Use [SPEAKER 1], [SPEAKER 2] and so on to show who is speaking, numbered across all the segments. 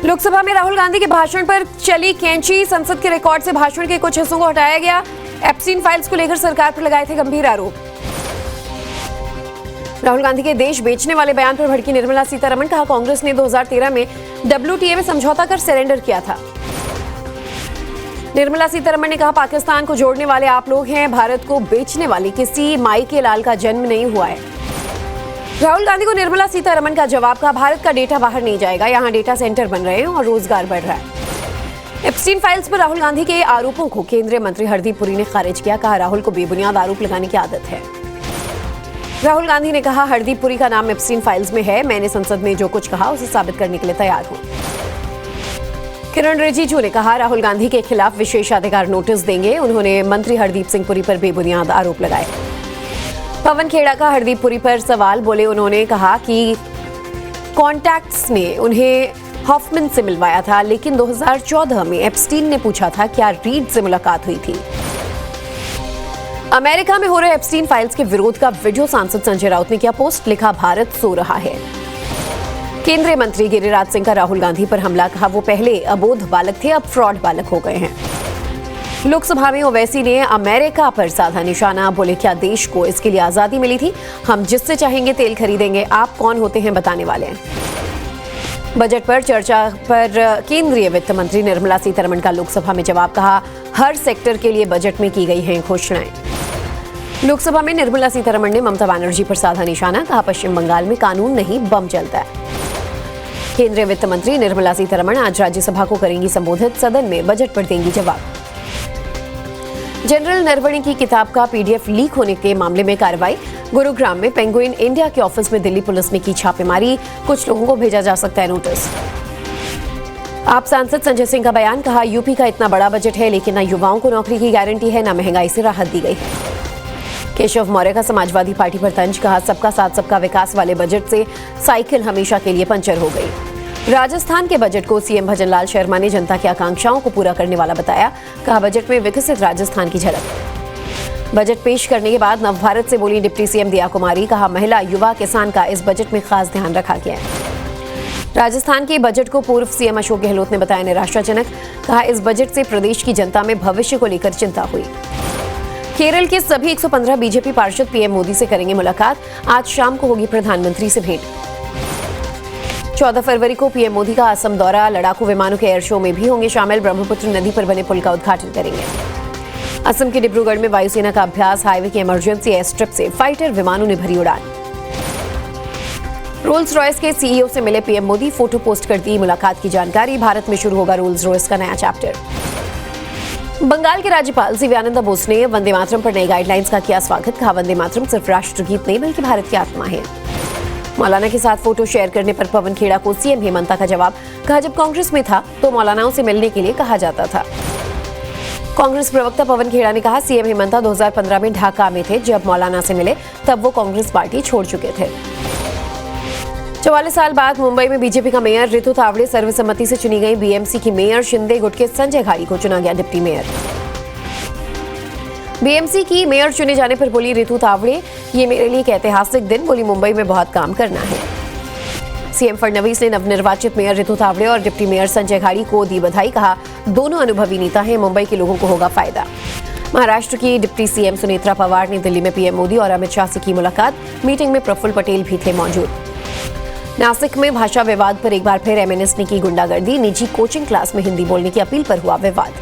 [SPEAKER 1] लोकसभा में राहुल गांधी के भाषण पर चली कैंची, संसद के रिकॉर्ड से भाषण के कुछ हिस्सों को हटाया गया। एप्स्टीन फाइल्स को लेकर सरकार पर लगाए थे गंभीर आरोप। राहुल गांधी के देश बेचने वाले बयान पर भड़की निर्मला सीतारमण, कहा कांग्रेस ने 2013 में WTA में समझौता कर सरेंडर किया था। निर्मला सीतारमण ने कहा पाकिस्तान को जोड़ने वाले आप लोग हैं, भारत को बेचने वाले किसी माई के लाल का जन्म नहीं हुआ है। राहुल गांधी को निर्मला सीतारमण का जवाब, कहा भारत का डेटा बाहर नहीं जाएगा, यहाँ डेटा सेंटर बन रहे हैं और रोजगार बढ़ रहा है। एप्स्टीन फाइल्स पर राहुल गांधी के आरोपों को केंद्रीय मंत्री हरदीप पुरी ने खारिज किया, कहा राहुल को बेबुनियाद आरोप लगाने की आदत है। राहुल गांधी ने कहा हरदीप पुरी का नाम एप्स्टीन फाइल्स में है, मैंने संसद में जो कुछ कहा उसे साबित करने के लिए तैयार हूं। किरण रिजिजू ने कहा राहुल गांधी के खिलाफ विशेषाधिकार नोटिस देंगे, उन्होंने मंत्री हरदीप सिंह पुरी पर बेबुनियाद आरोप लगाए। पवन खेड़ा का हरदीप पुरी पर सवाल, बोले उन्होंने कहा कि कॉन्टैक्ट्स ने उन्हें हॉफमैन से मिलवाया था, लेकिन 2014 में एप्स्टीन ने पूछा था क्या रीड से मुलाकात हुई थी। अमेरिका में हो रहे एप्स्टीन फाइल्स के विरोध का वीडियो सांसद संजय राउत ने किया पोस्ट, लिखा भारत सो रहा है। केंद्रीय मंत्री गिरिराज सिंह का राहुल गांधी पर हमला, कहा वो पहले अबोध बालक थे, अब फ्रॉड बालक हो गए हैं। लोकसभा में ओवैसी ने अमेरिका पर साधा निशाना, बोले क्या देश को इसके लिए आजादी मिली थी, हम जिससे चाहेंगे तेल खरीदेंगे, आप कौन होते हैं बताने वाले हैं। बजट पर चर्चा पर केंद्रीय वित्त मंत्री निर्मला सीतारमण का लोकसभा में जवाब, कहा हर सेक्टर के लिए बजट में की गई हैं घोषणाएं। लोकसभा में निर्मला सीतारमण ने ममता बनर्जी पर साधा निशाना, कहा पश्चिम बंगाल में कानून नहीं बम चलता है। केंद्रीय वित्त मंत्री निर्मला सीतारमण आज राज्यसभा को करेंगी संबोधित, सदन में बजट पर देंगी जवाब। जनरल नरवणे की किताब का PDF लीक होने के मामले में कार्रवाई, गुरुग्राम में पेंगुइन इंडिया के ऑफिस में दिल्ली पुलिस ने की छापेमारी, कुछ लोगों को भेजा जा सकता है नोटिस। आप सांसद संजय सिंह का बयान, कहा यूपी का इतना बड़ा बजट है लेकिन न युवाओं को नौकरी की गारंटी है, न महंगाई से राहत दी गई है। केशव मौर्य का समाजवादी पार्टी पर तंज, कहा सबका साथ सबका विकास वाले बजट से साइकिल हमेशा के लिए पंचर हो गई। राजस्थान के बजट को सीएम भजनलाल शर्मा ने जनता की आकांक्षाओं को पूरा करने वाला बताया, कहा बजट में विकसित राजस्थान की झलक। बजट पेश करने के बाद नवभारत से बोली डिप्टी सीएम दिया कुमारी, कहा महिला युवा किसान का इस बजट में खास ध्यान रखा गया है। राजस्थान के बजट को पूर्व सीएम अशोक गहलोत ने बताया निराशाजनक, कहा इस बजट से प्रदेश की जनता में भविष्य को लेकर चिंता हुई। केरल के सभी 115 बीजेपी पार्षद पीएम मोदी से करेंगे मुलाकात, आज शाम को होगी प्रधानमंत्री से भेंट। 14 फरवरी को पीएम मोदी का असम दौरा, लड़ाकू विमानों के एयर शो में भी होंगे शामिल, ब्रह्मपुत्र नदी पर बने पुल का उद्घाटन करेंगे। असम के डिब्रूगढ़ में वायुसेना का अभ्यास, हाईवे की इमरजेंसी एयर स्ट्रिप से फाइटर विमानों ने भरी उड़ान। रोल्स रॉयस के CEO से मिले पीएम मोदी, फोटो पोस्ट कर दी मुलाकात की जानकारी, भारत में शुरू होगा रोल्स रॉयस का नया चैप्टर। बंगाल के राज्यपाल दिव्यानंदा बोस ने वंदे मातरम पर नई गाइडलाइंस का किया स्वागत, कहा वंदे मातरम सिर्फ राष्ट्रगीत नहीं बल्कि भारत की आत्मा है। मौलाना के साथ फोटो शेयर करने पर पवन खेड़ा को सीएम हेमंता का जवाब, कहा जब कांग्रेस में था तो मौलानाओं से मिलने के लिए कहा जाता था। कांग्रेस प्रवक्ता पवन खेड़ा ने कहा सीएम हेमंता 2015 में ढाका में थे, जब मौलाना से मिले तब वो कांग्रेस पार्टी छोड़ चुके थे। 44 साल बाद मुंबई में बीजेपी का मेयर रितु तावड़े सर्वसम्मति से चुनी गई। BMC की मेयर शिंदे गुट के संजय घाड़ी को चुना गया डिप्टी मेयर। BMC की मेयर चुने जाने पर बोली रितु तावड़े, ये मेरे लिए एक ऐतिहासिक दिन, बोली मुंबई में बहुत काम करना है। सीएम फडणवीस ने नवनिर्वाचित मेयर रितु तावड़े और डिप्टी मेयर संजय घाड़ी को दी बधाई, कहा दोनों अनुभवी नेता हैं, मुंबई के लोगों को होगा फायदा। महाराष्ट्र की डिप्टी सीएम सुनेत्रा पवार ने दिल्ली में पीएम मोदी और अमित शाह से की मुलाकात, मीटिंग में प्रफुल्ल पटेल भी थे मौजूद। नासिक में भाषा विवाद पर एक बार फिर MNS ने की गुंडागर्दी, निजी कोचिंग क्लास में हिंदी बोलने की अपील पर हुआ विवाद।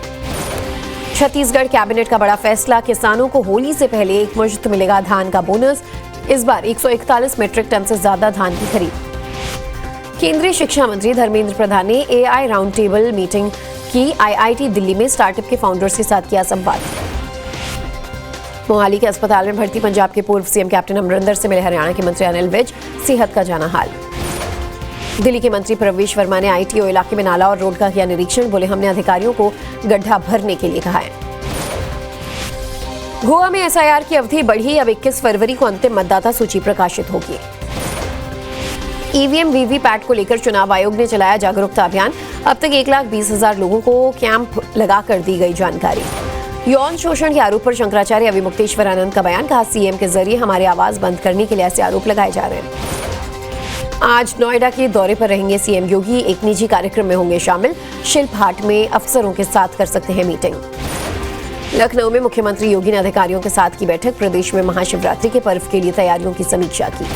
[SPEAKER 1] छत्तीसगढ़ कैबिनेट का बड़ा फैसला, किसानों को होली से पहले एक मुश्त मिलेगा धान का बोनस, इस बार 141 मीट्रिक टन से ज्यादा धान की खरीद। केंद्रीय शिक्षा मंत्री धर्मेंद्र प्रधान ने AI राउंड टेबल मीटिंग की, IIT दिल्ली में स्टार्टअप के फाउंडर्स के साथ किया संवाद। मोहाली के अस्पताल में भर्ती पंजाब के पूर्व सीएम कैप्टन अमरिंदर से मिले हरियाणा के मंत्री अनिल विज, सेहत का जाना हाल। दिल्ली के मंत्री प्रवेश वर्मा ने ITO इलाके में नाला और रोड का किया निरीक्षण, बोले हमने अधिकारियों को गड्ढा भरने के लिए कहा है। गोवा में SIR की अवधि बढ़ी, अब 21 फरवरी को अंतिम मतदाता सूची प्रकाशित होगी। EVM VVPAT को लेकर चुनाव आयोग ने चलाया जागरूकता अभियान, अब तक 1,20,000 लोगों को कैंप लगाकर दी गई जानकारी। यौन शोषण के आरोप पर शंकराचार्य अविमुक्तेश्वर आनंद का बयान, कहा सीएम के जरिए हमारी आवाज बंद करने के लिए ऐसे आरोप लगाए जा रहे हैं। आज नोएडा के दौरे पर रहेंगे सीएम योगी, एक निजी कार्यक्रम में होंगे शामिल। शिल्प हाट में अफसरों के साथ कर सकते हैं मीटिंग। लखनऊ में मुख्यमंत्री योगी ने अधिकारियों के साथ की बैठक, प्रदेश में महाशिवरात्रि के पर्व के लिए तैयारियों की समीक्षा की।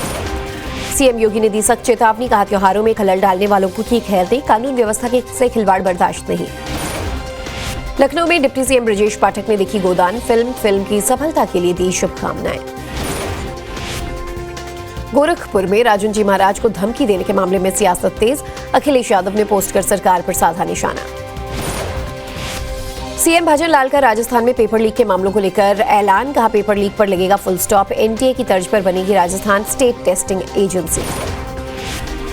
[SPEAKER 1] सीएम योगी ने दी सख्त चेतावनी, कहा त्योहारों में खलल डालने वालों को की खैर नहीं, कानून व्यवस्था के से खिलवाड़ बर्दाश्त नहीं। लखनऊ में डिप्टी सीएम ब्रजेश पाठक ने देखी गोदान फिल्म की सफलता के लिए दी शुभकामनाएं। गोरखपुर में राजन जी महाराज को धमकी देने के मामले में सियासत तेज, अखिलेश यादव ने पोस्ट कर सरकार पर साधा निशाना। सीएम भजन लाल का राजस्थान में पेपर लीक के मामलों को लेकर ऐलान, कहा पेपर लीक पर लगेगा फुल स्टॉप, एनटीए की तर्ज पर बनेगी Rajasthan state testing agency.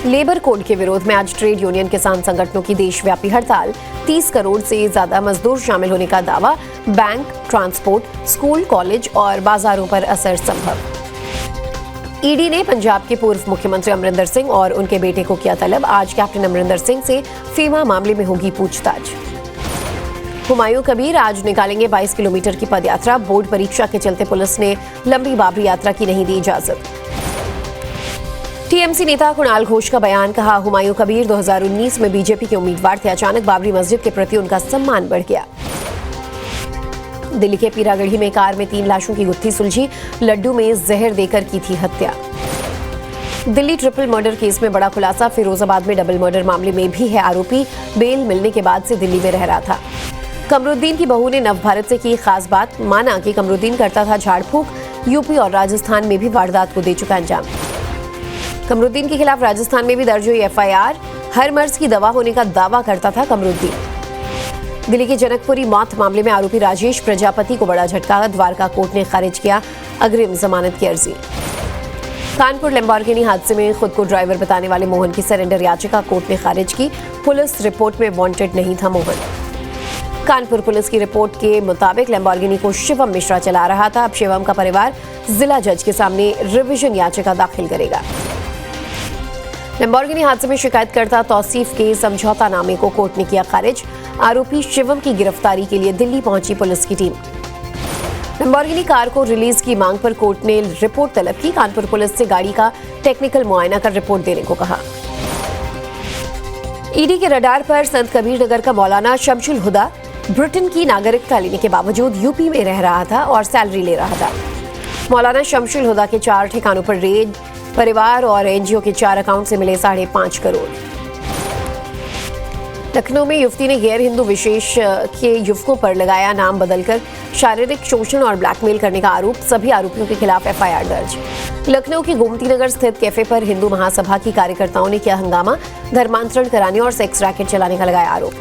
[SPEAKER 1] Labour code के विरोध में आज ट्रेड यूनियन किसान संगठनों की देशव्यापी हड़ताल, 30 करोड़ से ज्यादा मजदूर शामिल होने का दावा, बैंक, ट्रांसपोर्ट, स्कूल, कॉलेज और बाजारों पर असर संभव। ईडी ने पंजाब के पूर्व मुख्यमंत्री अमरिंदर सिंह और उनके बेटे को किया तलब, आज कैप्टन अमरिंदर सिंह से फीमा मामले में होगी पूछताछ। हुमायूं कबीर आज निकालेंगे 22 किलोमीटर की पदयात्रा, बोर्ड परीक्षा के चलते पुलिस ने लंबी बाबरी यात्रा की नहीं दी इजाजत। टीएमसी नेता कुणाल घोष का बयान, कहा हुमायूं कबीर 2019 में बीजेपी के उम्मीदवार थे, अचानक बाबरी मस्जिद के प्रति उनका सम्मान बढ़ गया। दिल्ली के पीरागढ़ी में कार में 3 लाशों की गुत्थी सुलझी, लड्डू में जहर देकर की थी हत्या। दिल्ली ट्रिपल मर्डर केस में बड़ा खुलासा, फिरोजाबाद में डबल मर्डर मामले में भी है आरोपी, बेल मिलने के बाद से दिल्ली में रह रहा था। कमरुद्दीन की बहू ने नवभारत से की खास बात, माना कि कमरुद्दीन करता था झाड़ फूंक, यूपी और राजस्थान में भी वारदात को दे चुका अंजाम। कमरुद्दीन के खिलाफ राजस्थान में भी दर्ज हुई एफआईआर, हर मर्ज की दवा होने का दावा करता था कमरुद्दीन। दिल्ली के जनकपुरी मौत मामले में आरोपी राजेश प्रजापति को बड़ा झटका, द्वारका कोर्ट ने खारिज किया अग्रिम जमानत की अर्जी। कानपुर लैम्बोर्गिनी हादसे में खुद को ड्राइवर बताने वाले मोहन की सरेंडर याचिका कोर्ट ने खारिज की, पुलिस रिपोर्ट में वांटेड नहीं था मोहन। कानपुर पुलिस की रिपोर्ट के मुताबिक लैम्बोर्गिनी को शिवम मिश्रा चला रहा था, अब शिवम का परिवार जिला जज के सामने रिवीजन याचिका दाखिल करेगा। लैम्बोर्गिनी हादसे में शिकायतकर्ता तौसीफ के समझौतानामे को कोर्ट ने किया खारिज, आरोपी शिवम की गिरफ्तारी के लिए दिल्ली पहुंची पुलिस की टीम। लैम्बोर्गिनी कार को रिलीज की मांग पर कोर्ट ने रिपोर्ट तलब की, कानपुर पुलिस से गाड़ी का टेक्निकल मुआयना कर रिपोर्ट देने को कहा। ईडी के रडार पर संत कबीर नगर का मौलाना शमशुल हुदा ब्रिटेन की नागरिकता लेने के बावजूद यूपी में रह रहा था और सैलरी ले रहा था। मौलाना शमशुल हुदा के 4 ठिकानों पर रेड, परिवार और एनजीओ के 4 अकाउंट से मिले 5.5 करोड़। लखनऊ में युवती ने गैर हिंदू विशेष के युवकों पर लगाया नाम बदलकर शारीरिक शोषण और ब्लैकमेल करने का आरोप, सभी आरोपियों के खिलाफ एफआईआर दर्ज। लखनऊ के गोमती नगर स्थित कैफे पर हिंदू महासभा की कार्यकर्ताओं ने किया हंगामा, धर्मांतरण कराने और सेक्स रैकेट चलाने का लगाया आरोप।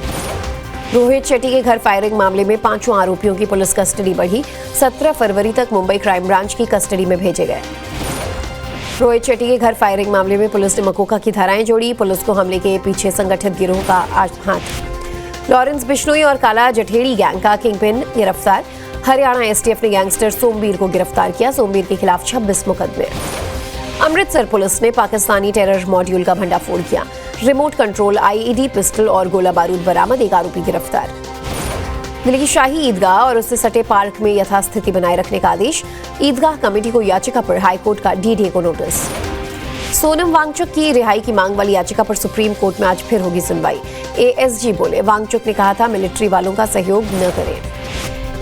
[SPEAKER 1] रोहित शेट्टी के घर फायरिंग मामले में 5 आरोपियों की पुलिस कस्टडी बढ़ी, 17 फरवरी तक मुंबई क्राइम ब्रांच की कस्टडी में भेजे गए। रोहित शेट्टी के घर फायरिंग मामले में पुलिस ने मकोका की धाराएं जोड़ी, पुलिस को हमले के पीछे संगठित गिरोह का हाथ। लॉरेंस बिश्नोई और काला जठेड़ी गैंग का किंगपिन गिरफ्तार, हरियाणा एसटीएफ ने गैंगस्टर सोमवीर को गिरफ्तार किया, सोमवीर के खिलाफ 26 मुकदमे। अमृतसर पुलिस ने पाकिस्तानी टेरर मॉड्यूल का भंडाफोड़ किया, रिमोट कंट्रोल आईईडी, पिस्टल और गोला बारूद बरामद, एक आरोपी गिरफ्तार। दिल्ली की शाही ईदगाह और उससे सटे पार्क में यथास्थिति बनाए रखने का आदेश, ईदगाह कमेटी को याचिका पर हाईकोर्ट का डीडीए को नोटिस। सोनम वांगचुक की रिहाई की मांग वाली याचिका पर सुप्रीम कोर्ट में आज फिर होगी सुनवाई। एएसजी बोले, वांगचुक ने कहा था मिलिट्री वालों का सहयोग न करें।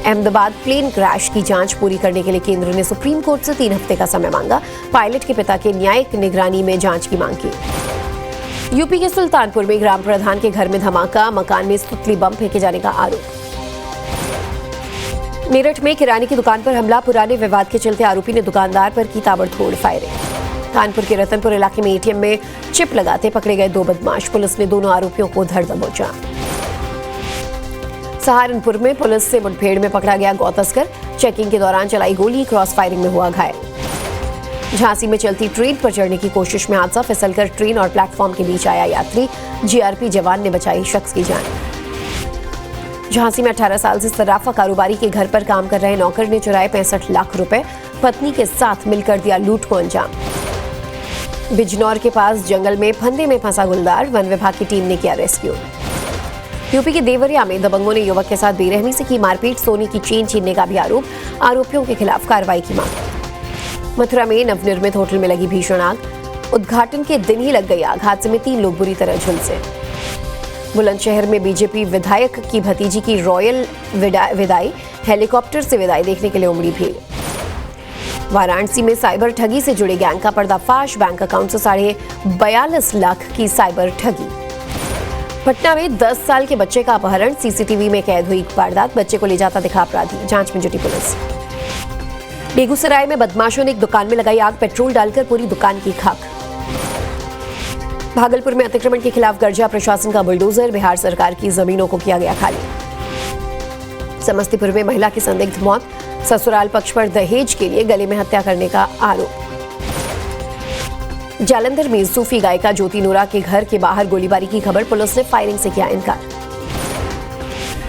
[SPEAKER 1] अहमदाबाद प्लेन क्रैश की जांच पूरी करने के लिए केंद्र ने सुप्रीम कोर्ट से 3 हफ्ते का समय मांगा, पायलट के पिता के न्यायिक निगरानी में जांच की मांग की। यूपी के सुल्तानपुर में ग्राम प्रधान के घर में धमाका, मकान में सुतली बम फेंके जाने का आरोप। मेरठ में किराने की दुकान पर हमला, पुराने विवाद के चलते आरोपी ने दुकानदार पर की ताबड़तोड़ फायरिंग। कानपुर के रतनपुर इलाके में एटीएम में चिप लगाते पकड़े गए 2 बदमाश, पुलिस ने दोनों आरोपियों को धर दबोचा। सहारनपुर में पुलिस से मुठभेड़ में पकड़ा गया गौ तस्कर, चेकिंग के दौरान चलाई गोली, क्रॉस फायरिंग में हुआ घायल। झांसी में चलती ट्रेन पर चढ़ने की कोशिश में हादसा, फिसलकर ट्रेन और प्लेटफॉर्म के बीच आया यात्री, जीआरपी जवान ने बचाई शख्स की जान। झांसी में 18 साल से सर्राफा कारोबारी के घर पर काम कर रहे नौकर ने चुराए 65 लाख रुपए, पत्नी के साथ मिलकर दिया लूट को अंजाम। बिजनौर के पास जंगल में फंदे में फंसा गुलदार, वन विभाग की टीम ने किया रेस्क्यू। यूपी के देवरिया में दबंगों ने युवक के साथ बेरहमी से की मारपीट, सोने की चेन छीनने का भी आरोप, आरोपियों के खिलाफ कार्रवाई की मांग। मथुरा में नवनिर्मित होटल में लगी भीषण आग, उद्घाटन के दिन ही लग गई आग। हादसे में 3 लोग बुरी तरह झुलसे। बुलंदशहर में बीजेपी विधायक की भतीजी की रॉयल विदाई, हेलीकॉप्टर से विदाई देखने के लिए उमड़ी भीड़। वाराणसी में साइबर ठगी से जुड़े गैंग का पर्दाफाश, बैंक अकाउंट से 42.5 लाख की साइबर ठगी। पटना में 10 साल के बच्चे का अपहरण, सीसीटीवी में कैद हुई वारदात, बच्चे को ले जाता दिखा अपराधी, जांच में जुटी पुलिस। बेगूसराय में बदमाशों ने एक दुकान में लगाई आग, पेट्रोल डालकर पूरी दुकान की खाक। भागलपुर में अतिक्रमण के खिलाफ गर्जा प्रशासन का बुलडोजर, बिहार सरकार की जमीनों को किया गया खाली। समस्तीपुर में महिला की संदिग्ध मौत, ससुराल पक्ष पर दहेज के लिए गले में हत्या करने का आरोप। जालंधर में सूफी गायिका ज्योति नोरा के घर के बाहर गोलीबारी की खबर, पुलिस ने फायरिंग से किया इनकार।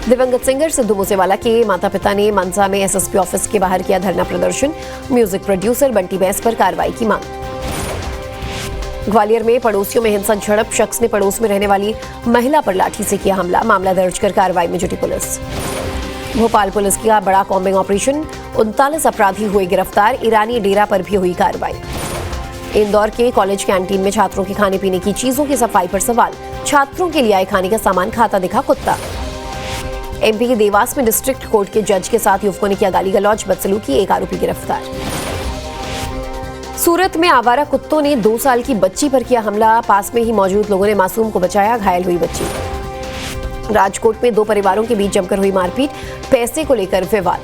[SPEAKER 1] दिवंगत सिंगर सिद्धू मूसेवाला के माता पिता ने मानसा में एसएसपी ऑफिस के बाहर किया धरना प्रदर्शन, म्यूजिक प्रोड्यूसर बंटी बैस पर कार्रवाई की मांग। ग्वालियर में पड़ोसियों में हिंसक झड़प, शख्स ने पड़ोस में रहने वाली महिला पर लाठी से किया हमला, मामला दर्ज कर कार्रवाई में जुटी पुलिस। भोपाल पुलिस का बड़ा कॉम्बिंग ऑपरेशन, 39 अपराधी हुए गिरफ्तार, ईरानी डेरा पर भी हुई कार्रवाई। इंदौर के कॉलेज कैंटीन में छात्रों के खाने पीने की चीजों की सफाई पर सवाल, छात्रों के लिए आए खाने का सामान खाता दिखा कुत्ता। एमपी के देवास में डिस्ट्रिक्ट कोर्ट के जज के साथ युवकों ने किया गाली गलौज, बदसलूकी, एक आरोपी गिरफ्तार। सूरत में आवारा कुत्तों ने 2 साल की बच्ची पर किया हमला, पास में ही मौजूद लोगों ने मासूम को बचाया, घायल हुई बच्ची। राजकोट में 2 परिवारों के बीच जमकर हुई मारपीट, पैसे को लेकर विवाद।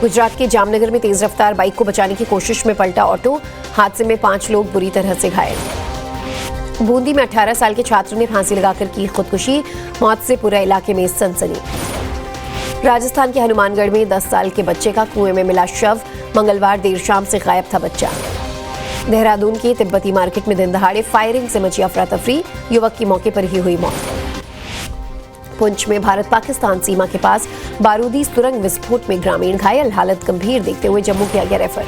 [SPEAKER 1] गुजरात के जामनगर में तेज रफ्तार बाइक को बचाने की कोशिश में पलटा ऑटो, हादसे में 5 लोग बुरी तरह से घायल। बूंदी में 18 साल के छात्र ने फांसी लगाकर की खुदकुशी, मौत से पूरे इलाके में सनसनी। राजस्थान के हनुमानगढ़ में 10 साल के बच्चे का कुएं में मिला शव, मंगलवार देर शाम से गायब था बच्चा। देहरादून की तिब्बती मार्केट में दिन दहाड़े फायरिंग से मची अफरा तफरी, युवक की मौके पर ही हुई मौत। पुंछ में भारत पाकिस्तान सीमा के पास बारूदी सुरंग विस्फोट में ग्रामीण घायल, हालत गंभीर देखते हुए जम्मू किया गया रेफर।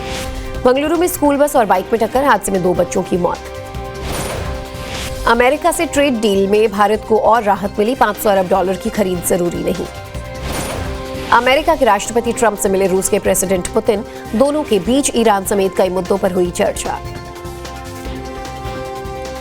[SPEAKER 1] बेंगलुरु में स्कूल बस और बाइक में टक्कर, हादसे में 2 बच्चों की मौत। अमेरिका से ट्रेड डील में भारत को और राहत मिली, $500 अरब की खरीद जरूरी नहीं। अमेरिका के राष्ट्रपति ट्रंप से मिले रूस के प्रेसिडेंट पुतिन, दोनों के बीच ईरान समेत कई मुद्दों पर हुई चर्चा।